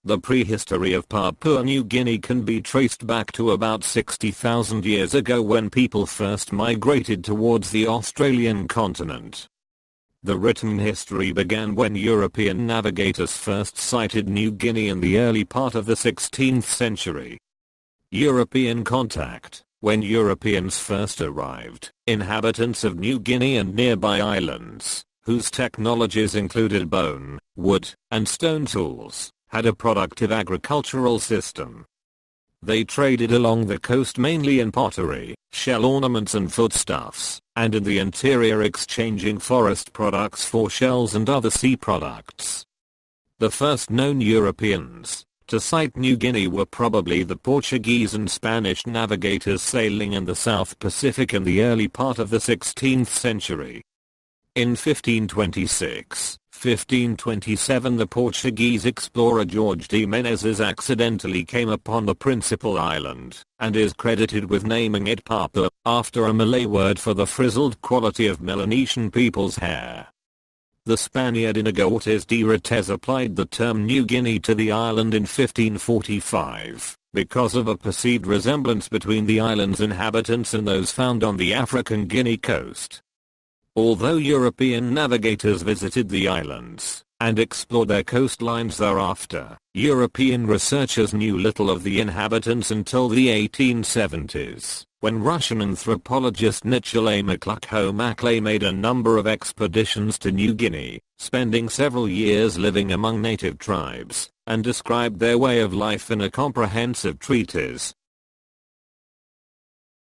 The prehistory of Papua New Guinea can be traced back to about 60,000 years ago when people first migrated towards the Australian continent. The written history began when European navigators first sighted New Guinea in the early part of the 16th century. European contact. When Europeans first arrived, inhabitants of New Guinea and nearby islands, whose technologies included bone, wood, and stone tools, had a productive agricultural system. They traded along the coast mainly in pottery, shell ornaments and foodstuffs, and in the interior exchanging forest products for shells and other sea products. The first known Europeans to sight New Guinea were probably the Portuguese and Spanish navigators sailing in the South Pacific in the early part of the 16th century. In 1527 the Portuguese explorer Jorge de Menezes accidentally came upon the principal island, and is credited with naming it Papua, after a Malay word for the frizzled quality of Melanesian people's hair. The Spaniard Inigo Ortiz de Retes applied the term New Guinea to the island in 1545, because of a perceived resemblance between the island's inhabitants and those found on the African Guinea coast. Although European navigators visited the islands and explored their coastlines thereafter, European researchers knew little of the inhabitants until the 1870s, when Russian anthropologist Nicolae Maklakho-Maklay made a number of expeditions to New Guinea, spending several years living among native tribes, and described their way of life in a comprehensive treatise,